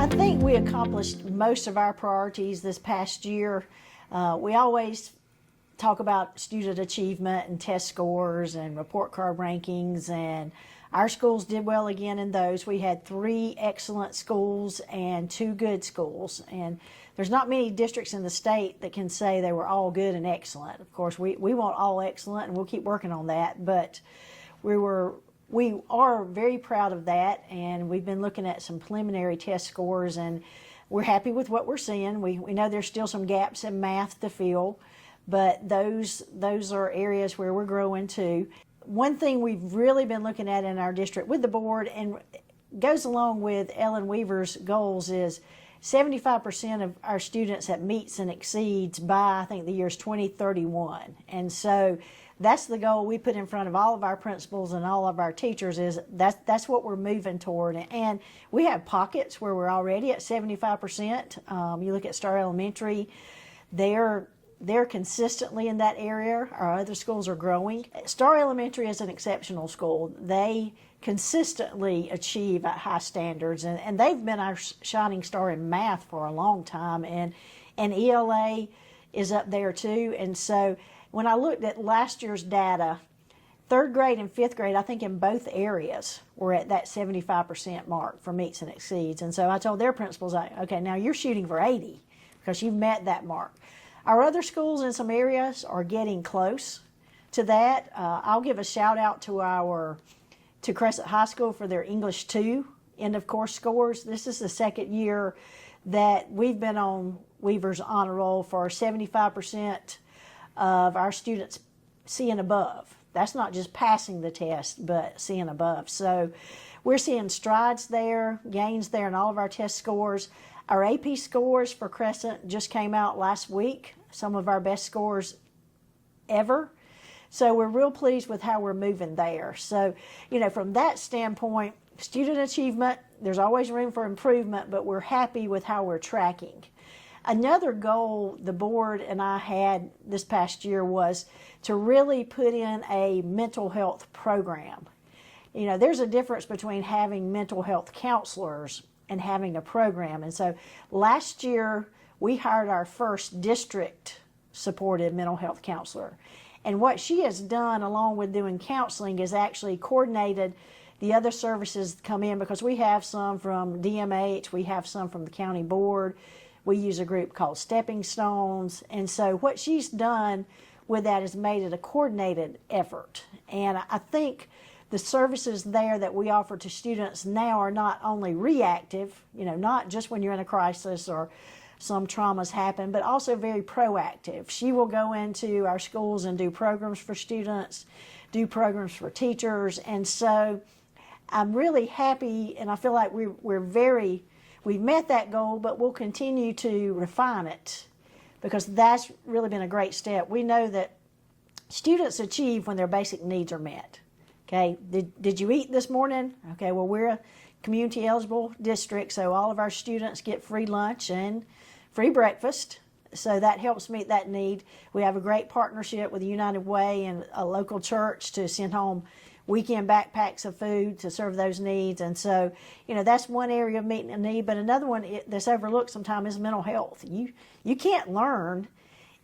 I think we accomplished most of our priorities this past year. We always talk about student achievement and test scores and report card rankings, and our schools did well again in those. We had 3 excellent schools and 2 good schools, and there's not many districts in the state that can say they were all good and excellent. Of course, we want all excellent, and we'll keep working on that, but we are very proud of that, and we've been looking at some preliminary test scores, and we're happy with what we're seeing. We know there's still some gaps in math to fill, but those are areas where we're growing too. One thing we've really been looking at in our district with the board, and goes along with Ellen Weaver's goals, is 75% of our students that meets and exceeds by, I think, the year's 2031. And so that's the goal we put in front of all of our principals and all of our teachers, is that's what we're moving toward. And we have pockets where we're already at 75%. You look at Star Elementary, they're consistently in that area. Our other schools are growing. Star Elementary is an exceptional school. They consistently achieve at high standards, and they've been our shining star in math for a long time, and ELA is up there too. And so when I looked at last year's data, 3rd grade and 5th grade, I think in both areas, we're at that 75% mark for meets and exceeds. And so I told their principals, okay, now you're shooting for 80 because you've met that mark. Our other schools in some areas are getting close to that. I'll give a shout out to Crescent High School for their English 2 end of course scores. This is the 2nd year that we've been on Weaver's honor roll for 75% of our students C and above. That's not just passing the test, but C and above. So we're seeing strides there, gains there in all of our test scores. Our AP scores for Crescent just came out last week, some of our best scores ever. So we're real pleased with how we're moving there. So, from that standpoint, student achievement, there's always room for improvement, but we're happy with how we're tracking. Another goal the board and I had this past year was to really put in a mental health program. There's a difference between having mental health counselors and having a program. And so last year, we hired our first district-supported mental health counselor. And what she has done, along with doing counseling, is actually coordinated the other services that come in, because we have some from DMH, we have some from the county board. We use a group called Stepping Stones. And so what she's done with that is made it a coordinated effort. And I think the services there that we offer to students now are not only reactive, not just when you're in a crisis or some traumas happen, but also very proactive. She will go into our schools and do programs for students, do programs for teachers. And so I'm really happy, and I feel like we've met that goal, but we'll continue to refine it, because that's really been a great step. We know that students achieve when their basic needs are met. Okay, did you eat this morning? Okay, well, we're a community eligible district, so all of our students get free lunch and free breakfast. So that helps meet that need. We have a great partnership with United Way and a local church to send home weekend backpacks of food to serve those needs. And so, that's one area of meeting a need. But another one that's overlooked sometimes is mental health. You can't learn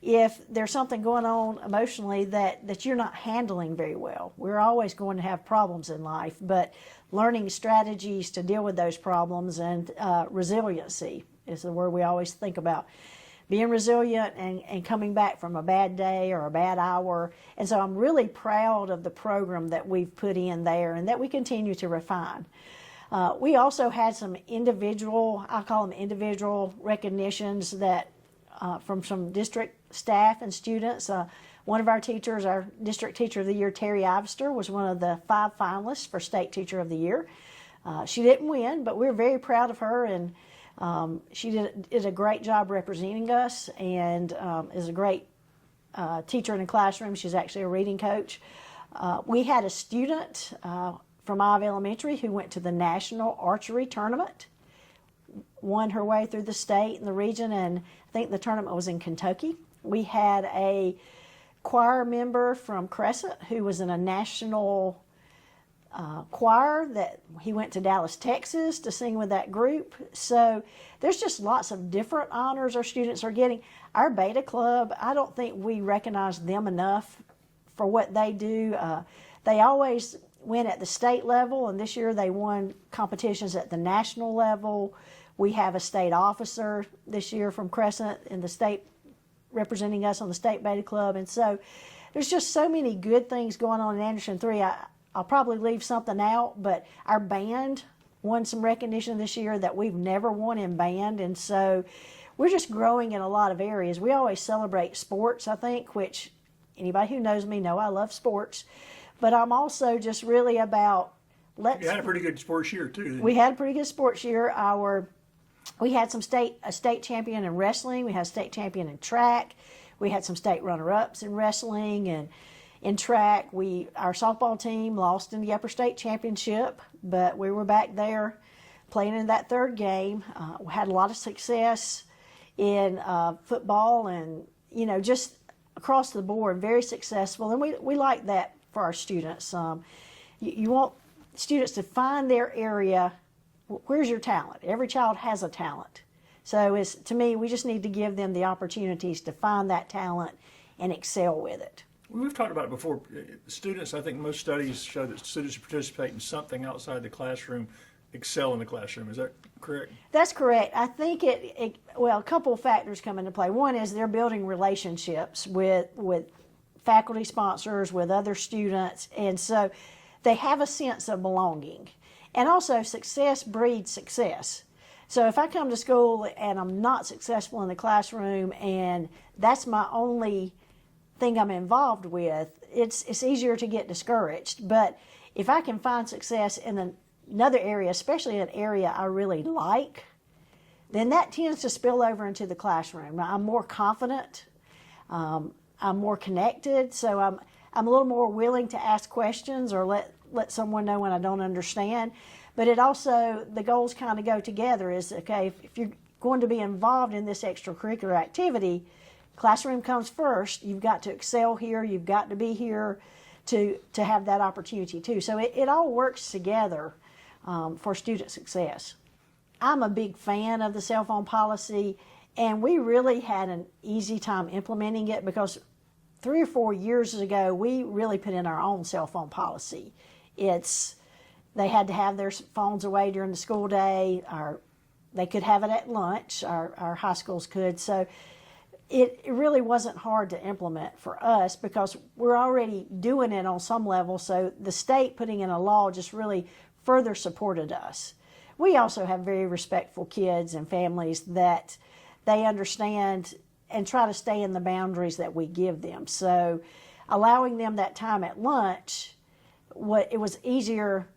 if there's something going on emotionally that you're not handling very well. We're always going to have problems in life, but learning strategies to deal with those problems, and resiliency is the word we always think about. Being resilient and coming back from a bad day or a bad hour. And so I'm really proud of the program that we've put in there and that we continue to refine. We also had some individual, I call them individual recognitions that from some district staff and students. One of our teachers, our District Teacher of the Year, Terry Ivester, was one of the 5 finalists for State Teacher of the Year. She didn't win, but we're very proud of her, and she did a great job representing us, and is a great teacher in the classroom. She's actually a reading coach. We had a student from Ive Elementary who went to the National Archery Tournament, won her way through the state and the region, and I think the tournament was in Kentucky. We had a choir member from Crescent who was in a national choir that he went to Dallas, Texas to sing with that group. So there's just lots of different honors our students are getting. Our Beta Club, I don't think we recognize them enough for what they do. They always win at the state level, and this year they won competitions at the national level. We have a state officer this year from Crescent in the state representing us on the state Beta Club. And so there's just so many good things going on in Anderson 3. I'll probably leave something out, but our band won some recognition this year that we've never won in band. And so we're just growing in a lot of areas. We always celebrate sports, I think, which anybody who knows me know I love sports. But I'm also just really about You had a pretty good sports year, too. We had a pretty good sports year. We had a state champion in wrestling. We had a state champion in track. We had some state runner-ups in wrestling and in track. Our softball team lost in the upper state championship, but we were back there playing in that third game. We had a lot of success in football and, just across the board, very successful. And we like that for our students. You want students to find their area. Where's your talent? Every child has a talent. So to me, we just need to give them the opportunities to find that talent and excel with it. We've talked about it before. Students, I think most studies show that students who participate in something outside the classroom excel in the classroom. Is that correct? That's correct. I think a couple of factors come into play. One is they're building relationships with faculty sponsors, with other students, and so they have a sense of belonging. And also, success breeds success. So if I come to school and I'm not successful in the classroom and that's my only thing I'm involved with, it's easier to get discouraged. But if I can find success in another area, especially an area I really like, then that tends to spill over into the classroom. I'm more confident, I'm more connected, so I'm a little more willing to ask questions or let someone know when I don't understand. But it also, the goals kind of go together is, okay, if you're going to be involved in this extracurricular activity, classroom comes first. You've got to excel here. You've got to be here to have that opportunity too. So it all works together for student success. I'm a big fan of the cell phone policy, and we really had an easy time implementing it because 3 or 4 years ago, we really put in our own cell phone policy. They had to have their phones away during the school day. They could have it at lunch. Our high schools could. So it really wasn't hard to implement for us because we're already doing it on some level. So the state putting in a law just really further supported us. We also have very respectful kids and families that they understand and try to stay in the boundaries that we give them. So allowing them that time at lunch, it was easier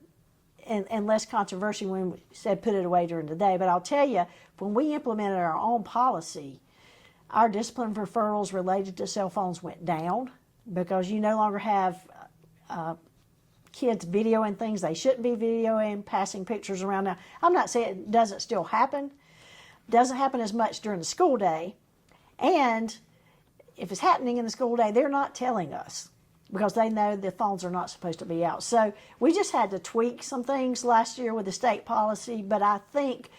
and less controversial when we said put it away during the day. But I'll tell you, when we implemented our own policy, our discipline referrals related to cell phones went down because you no longer have kids videoing things they shouldn't be videoing, passing pictures around. Now, I'm not saying it doesn't still happen. It doesn't happen as much during the school day. And if it's happening in the school day, they're not telling us because they know the phones are not supposed to be out. So we just had to tweak some things last year with the state policy, but I think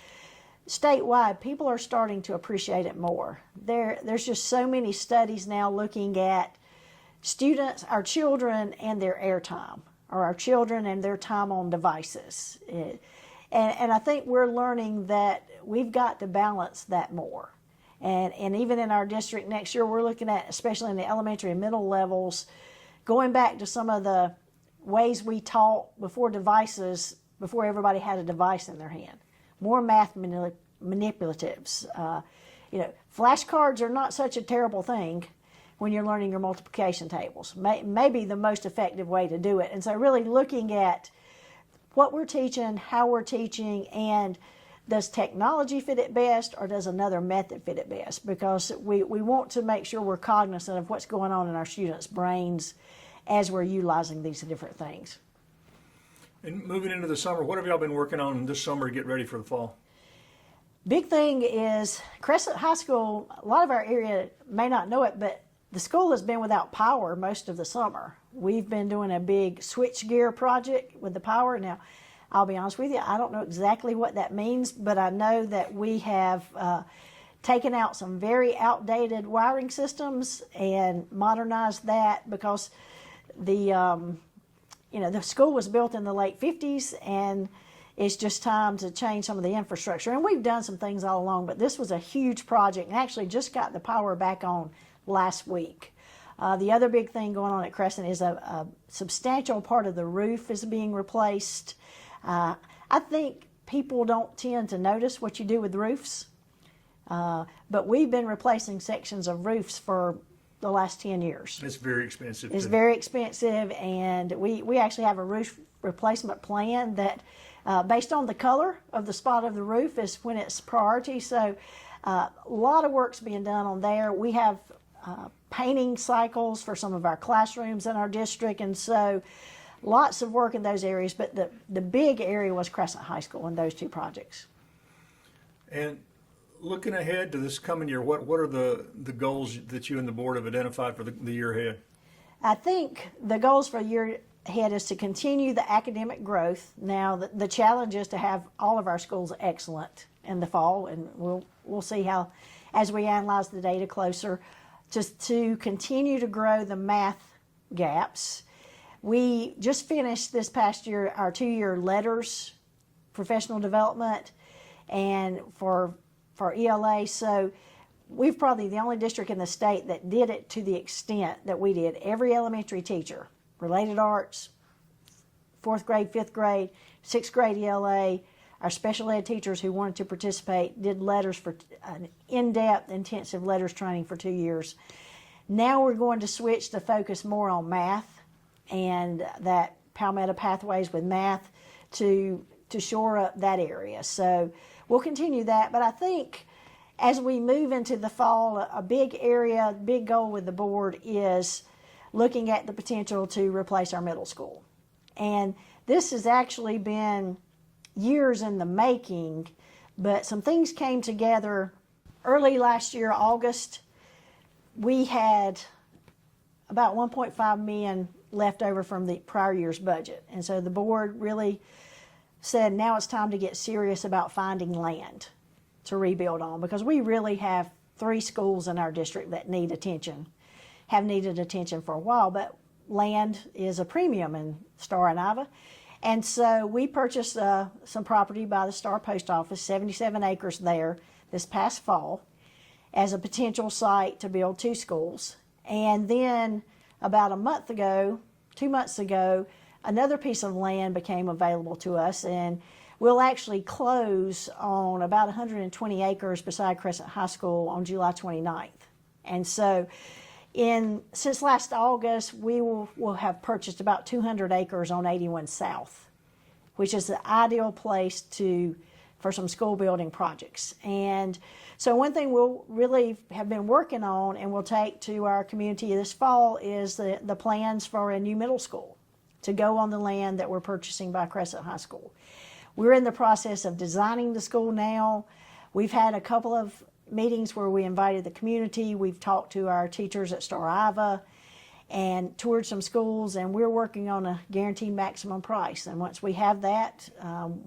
statewide, people are starting to appreciate it more. There's just so many studies now looking at students, our children, and their airtime, or our children and their time on devices. And I think we're learning that we've got to balance that more. And even in our district next year, we're looking at, especially in the elementary and middle levels, going back to some of the ways we taught before everybody had a device in their hand. More math manipulatives. Flashcards are not such a terrible thing when you're learning your multiplication tables. Maybe the most effective way to do it. And so really looking at what we're teaching, how we're teaching, and does technology fit it best or does another method fit it best? Because we want to make sure we're cognizant of what's going on in our students' brains as we're utilizing these different things. And moving into the summer, what have y'all been working on this summer to get ready for the fall? Big thing is Crescent High School, a lot of our area may not know it, but the school has been without power most of the summer. We've been doing a big switchgear project with the power. Now, I'll be honest with you, I don't know exactly what that means, but I know that we have taken out some very outdated wiring systems and modernized that, because the the school was built in the late 50s, and it's just time to change some of the infrastructure. And we've done some things all along, but this was a huge project, and actually just got the power back on last week. The other big thing going on at Crescent is a substantial part of the roof is being replaced. I think people don't tend to notice what you do with roofs, but we've been replacing sections of roofs for the last 10 years. It's very expensive. It's very expensive, and we actually have a roof replacement plan that, based on the color of the spot of the roof, is when it's priority. So a lot of work's being done on there. We have painting cycles for some of our classrooms in our district, and so lots of work in those areas. But the big area was Crescent High School and those two projects. And looking ahead to this coming year, what are the goals that you and the board have identified for the year ahead? I think the goals for the year ahead is to continue the academic growth. Now, the challenge is to have all of our schools excellent in the fall, and we'll see how, as we analyze the data closer, just to continue to grow the math gaps. We just finished this past year our 2-year letters professional development, and for ELA, so we've probably the only district in the state that did it to the extent that we did. Every elementary teacher, related arts, 4th grade, 5th grade, 6th grade ELA, our special ed teachers who wanted to participate did letters for an in-depth intensive letters training for 2 years. Now we're going to switch to focus more on math and that Palmetto Pathways with math to shore up that area. So we'll continue that, but I think as we move into the fall, a big area, big goal with the board is looking at the potential to replace our middle school. And this has actually been years in the making, but some things came together early last year, August. We had about $1.5 million left over from the prior year's budget. And so the board really said now it's time to get serious about finding land to rebuild on, because we really have 3 schools in our district that need attention, have needed attention for a while, but land is a premium in Star and Iva. And so we purchased some property by the Star Post Office, 77 acres there this past fall, as a potential site to build 2 schools. And then about 2 months ago, another piece of land became available to us, and we'll actually close on about 120 acres beside Crescent High School on July 29th. And so since last August, we will have purchased about 200 acres on 81 South, which is the ideal place for some school building projects. And so one thing we'll really have been working on and we'll take to our community this fall is the plans for a new middle school to go on the land that we're purchasing by Crescent High School. We're in the process of designing the school now. We've had a couple of meetings where we invited the community. We've talked to our teachers at Star Iva and toured some schools, and we're working on a guaranteed maximum price. And once we have that,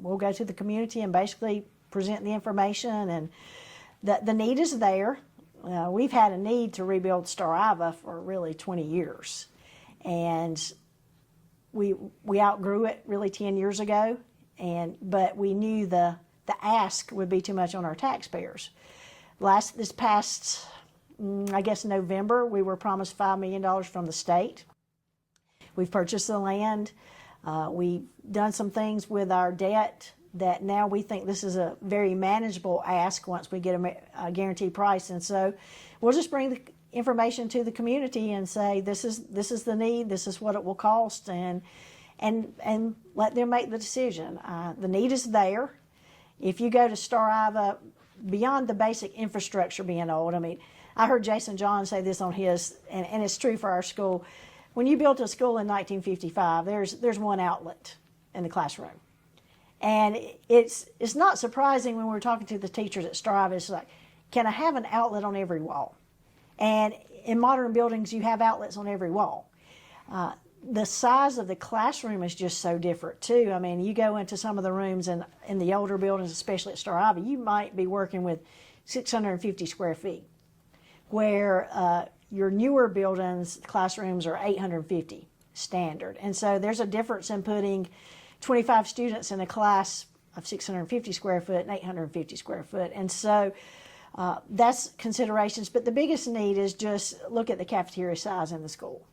we'll go to the community and basically present the information. And the need is there. We've had a need to rebuild Star Iva for really 20 years. And we outgrew it really 10 years ago, but we knew the ask would be too much on our taxpayers. This past, I guess November, we were promised $5 million from the state. We've purchased the land. We've done some things with our debt that now we think this is a very manageable ask once we get a guaranteed price. And so we'll just bring the information to the community and say, this is the need, this is what it will cost, and let them make the decision. The need is there. If you go to Star Iva, beyond the basic infrastructure being old, I mean, I heard Jason John say this on his, and it's true for our school. When you built a school in 1955, there's one outlet in the classroom. And it's not surprising when we're talking to the teachers at Star Iva, it's like, can I have an outlet on every wall? And in modern buildings, you have outlets on every wall. The size of the classroom is just so different too. I mean, you go into some of the rooms in the older buildings, especially at Star Ivy, you might be working with 650 square feet, where your newer buildings, classrooms are 850 standard. And so there's a difference in putting 25 students in a class of 650 square foot and 850 square foot. And so that's considerations. But the biggest need is just look at the cafeteria size in the school.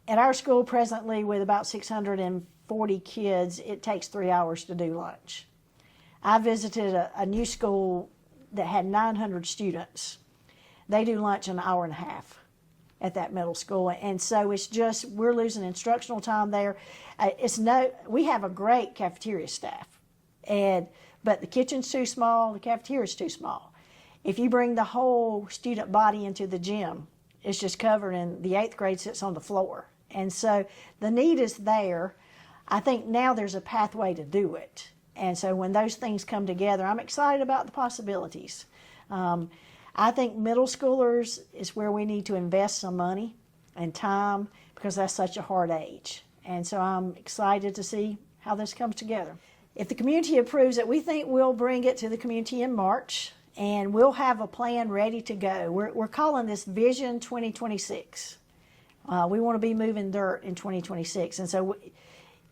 At our school presently, with about 640 kids, it takes 3 hours to do lunch. I visited a new school that had 900 students. They do lunch in an hour and a half at that middle school. And so it's just, we're losing instructional time there. We have a great cafeteria staff, but the kitchen's too small, the cafeteria's too small. If you bring the whole student body into the gym, it's just covered, and the 8th grade sits on the floor. And so the need is there. I think now there's a pathway to do it. And so when those things come together, I'm excited about the possibilities. I think middle schoolers is where we need to invest some money and time, because that's such a hard age. And so I'm excited to see how this comes together. If the community approves it, we think we'll bring it to the community in March, and we'll have a plan ready to go. We're calling this Vision 2026. We want to be moving dirt in 2026. And so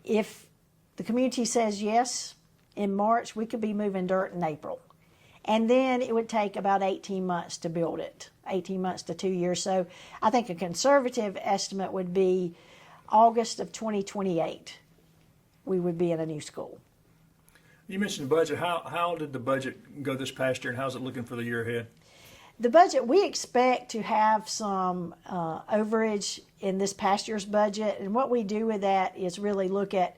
if the community says yes in March, we could be moving dirt in April. And then it would take about 18 months to build it, 18 months to 2 years. So I think a conservative estimate would be August of 2028, we would be in a new school. You mentioned the budget. How did the budget go this past year, and how's it looking for the year ahead? The budget, we expect to have some overage in this past year's budget. And what we do with that is really look at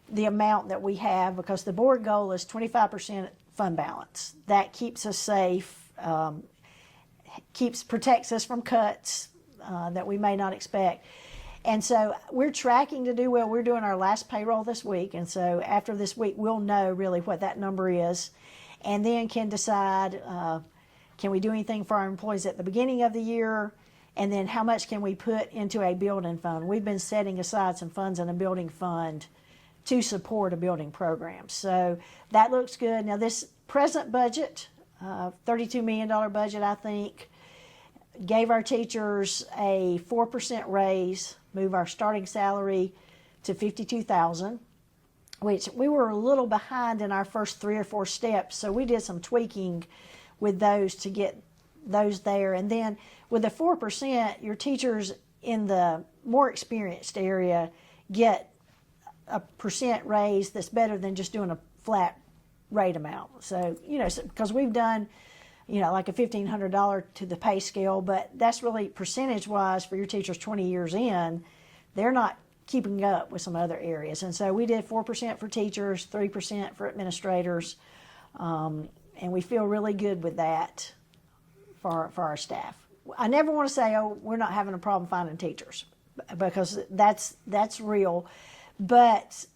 the amount that we have, because the board goal is 25% fund balance. That keeps us safe, protects us from cuts that we may not expect. And so we're tracking to do well. We're doing our last payroll this week. And so after this week, we'll know really what that number is, and then can decide, can we do anything for our employees at the beginning of the year? And then how much can we put into a building fund? We've been setting aside some funds in a building fund to support a building program. So that looks good. Now this present budget, $32 million budget, I think, gave our teachers a 4% raise, move our starting salary to $52,000, which we were a little behind in our first 3 or 4 steps. So we did some tweaking with those to get those there. And then with the 4%, your teachers in the more experienced area get a percent raise that's better than just doing a flat rate amount. So, because we've done, like a $1,500 to the pay scale, but that's really percentage-wise for your teachers 20 years in, they're not keeping up with some other areas. And so we did 4% for teachers, 3% for administrators, and we feel really good with that for our staff. I never want to say, oh, we're not having a problem finding teachers, because that's real. But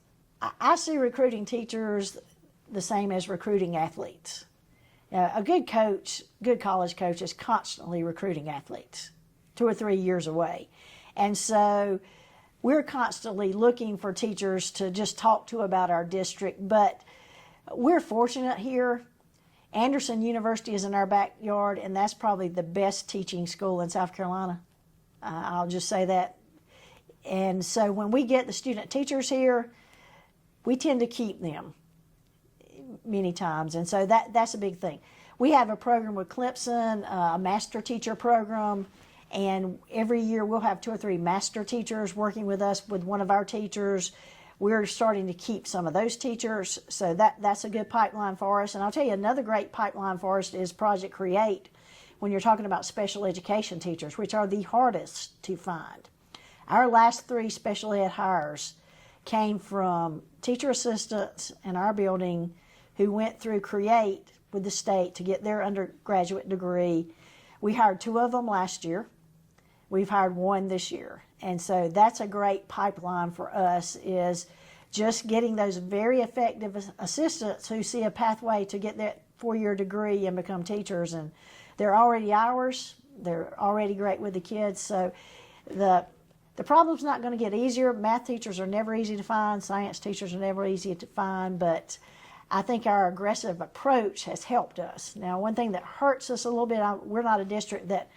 I see recruiting teachers the same as recruiting athletes. A good coach, good college coach, is constantly recruiting athletes 2 or 3 years away. And so we're constantly looking for teachers to just talk to about our district. But we're fortunate here. Anderson University is in our backyard, and that's probably the best teaching school in South Carolina. I'll just say that. And so when we get the student teachers here, we tend to keep them many times. And so that's a big thing. We have a program with Clemson, a master teacher program, and every year we'll have 2 or 3 master teachers working with us with one of our teachers. We're starting to keep some of those teachers, so that's a good pipeline for us. And I'll tell you, another great pipeline for us is Project Create, when you're talking about special education teachers, which are the hardest to find. Our last 3 special ed hires came from teacher assistants in our building who went through Create with the state to get their undergraduate degree. We hired 2 of them last year. We've hired 1 this year. And so that's a great pipeline for us, is just getting those very effective assistants who see a pathway to get that 4-year degree and become teachers. And they're already ours. They're already great with the kids. So the problem's not going to get easier. Math teachers are never easy to find. Science teachers are never easy to find. But I think our aggressive approach has helped us. Now, one thing that hurts us a little bit, we're not a district that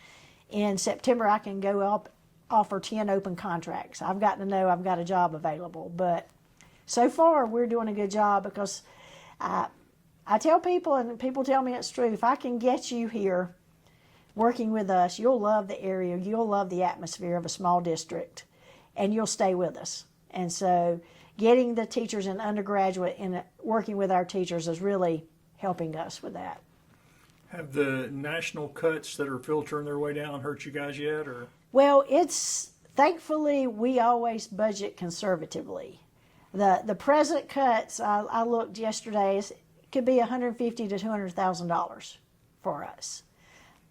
in September I can go up, offer 10 open contracts. I've got to know I've got a job available. But so far, we're doing a good job because I tell people, and people tell me it's true, if I can get you here working with us, you'll love the area, you'll love the atmosphere of a small district, and you'll stay with us. And so getting the teachers in undergraduate and working with our teachers is really helping us with that. Have the national cuts that are filtering their way down hurt you guys yet? Or Well, thankfully we always budget conservatively. The present cuts, I looked yesterday, could be $150,000 to $200,000 for us.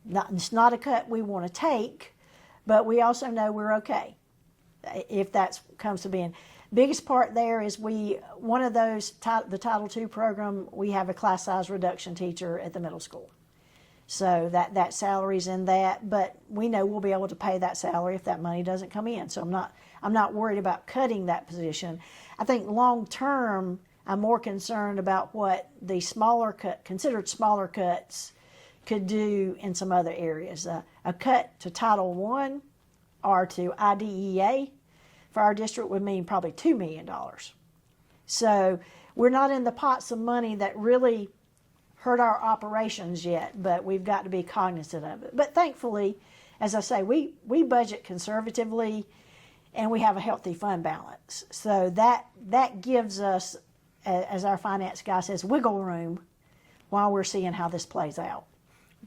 It's not a cut we want to take, but we also know we're okay if that comes to being. Biggest part there is one of those, the Title II program, we have a class size reduction teacher at the middle school. So that salary's in that, but we know we'll be able to pay that salary if that money doesn't come in. So I'm not worried about cutting that position. I think long term, I'm more concerned about what the considered smaller cuts could do in some other areas. A cut to Title I or to IDEA for our district would mean probably $2 million. So we're not in the pots of money that really hurt our operations yet, but we've got to be cognizant of it. But thankfully, as I say, we budget conservatively and we have a healthy fund balance. So that gives us, as our finance guy says, wiggle room while we're seeing how this plays out.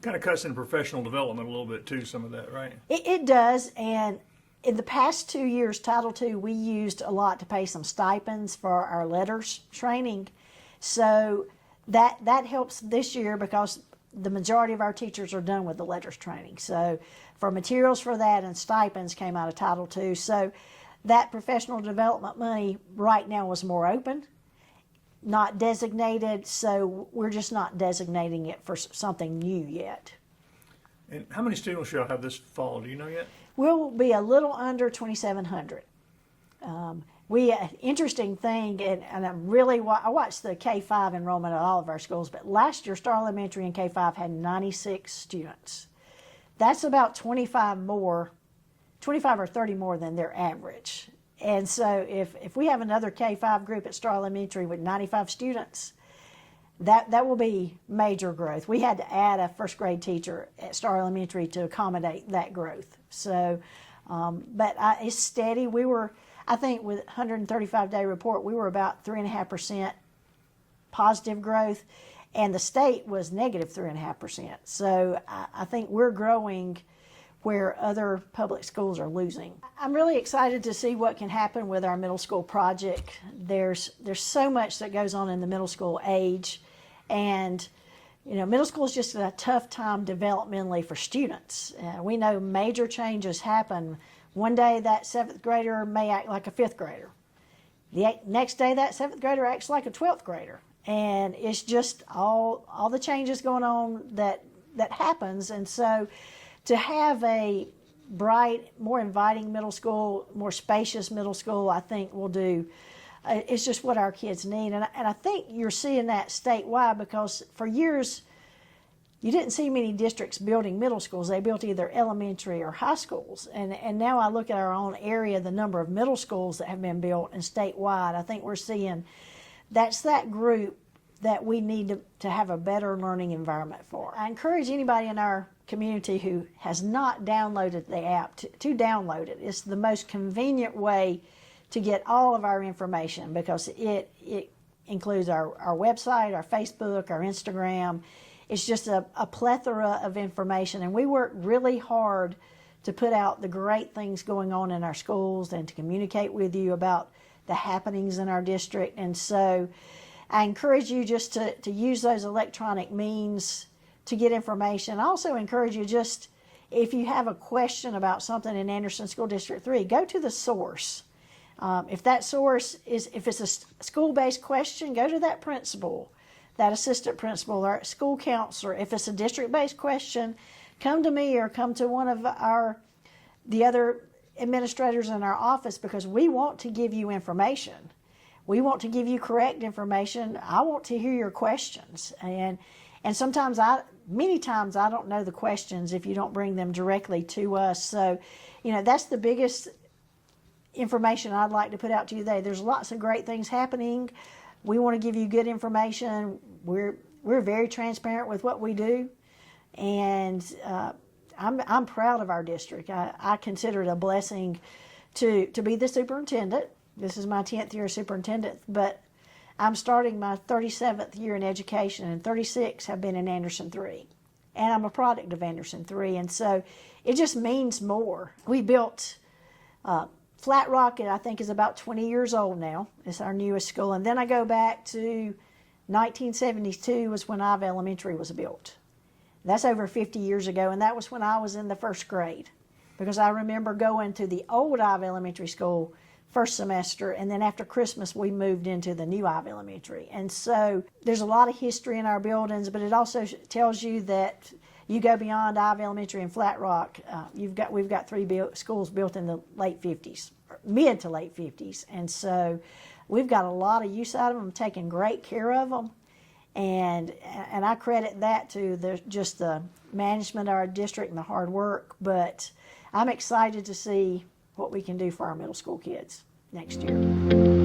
kind of cuts into professional development a little bit too, some of that, right? It does, and in the past 2 years, Title II, we used a lot to pay some stipends for our letters training. So that helps this year because the majority of our teachers are done with the letters training. So for materials for that and stipends came out of Title II. So that professional development money right now is more open, not designated, so we're just not designating it for something new yet. And how many students shall have this fall? Do you know yet? We'll be a little under 2,700. Interesting thing, and I watched the K-5 enrollment at all of our schools, but last year Star Elementary and K-5 had 96 students. That's about 25 or 30 more than their average. And so if we have another K-5 group at Star Elementary with 95 students, that will be major growth. We had to add a first grade teacher at Star Elementary to accommodate that growth. So, but it's steady. I think with 135-day report, we were about 3.5% positive growth, and the state was negative 3.5%. So I think we're growing where other public schools are losing. I'm really excited to see what can happen with our middle school project. There's so much that goes on in the middle school age, and middle school is just a tough time developmentally for students. We know major changes happen. One day that 7th grader may act like a 5th grader. The next day that 7th grader acts like a 12th grader. And it's just all the changes going on that happens. And so to have a bright, more inviting middle school, more spacious middle school, I think will do. It's just what our kids need. And I think you're seeing that statewide because for years, you didn't see many districts building middle schools. They built either elementary or high schools. And now I look at our own area, the number of middle schools that have been built, and statewide, I think we're seeing that's that group that we need to have a better learning environment for. I encourage anybody in our community who has not downloaded the app to download it. It's the most convenient way to get all of our information because it includes our website, our Facebook, our Instagram. It's just a plethora of information, and we work really hard to put out the great things going on in our schools and to communicate with you about the happenings in our district. And so I encourage you just to use those electronic means to get information. I also encourage you just, if you have a question about something in Anderson School District 3, go to the source. If that source if it's a school-based question, go to that principal, that assistant principal, or school counselor. If it's a district-based question, come to me or come to one of the other administrators in our office, because we want to give you information. We want to give you correct information. I want to hear your questions. And sometimes many times I don't know the questions if you don't bring them directly to us. So, that's the biggest information I'd like to put out to you today. There's lots of great things happening. We want to give you good information. We're very transparent with what we do. And I'm proud of our district. I consider it a blessing to be the superintendent. This is my 10th year as superintendent, but I'm starting my 37th year in education, and 36 have been in Anderson 3. And I'm a product of Anderson 3, and so it just means more. We built Flat Rock, I think, is about 20 years old now. It's our newest school. And then I go back to 1972 was when Ive Elementary was built. That's over 50 years ago, and that was when I was in the first grade, because I remember going to the old Ive Elementary School first semester, and then after Christmas we moved into the new Ive Elementary. And so there's a lot of history in our buildings, but it also tells you that you go beyond Ive Elementary and Flat Rock. We've got 3 schools built in the late 50s, mid to late 50s, and so we've got a lot of use out of them, taking great care of them. And I credit that to just the management of our district and the hard work. But I'm excited to see what we can do for our middle school kids next year.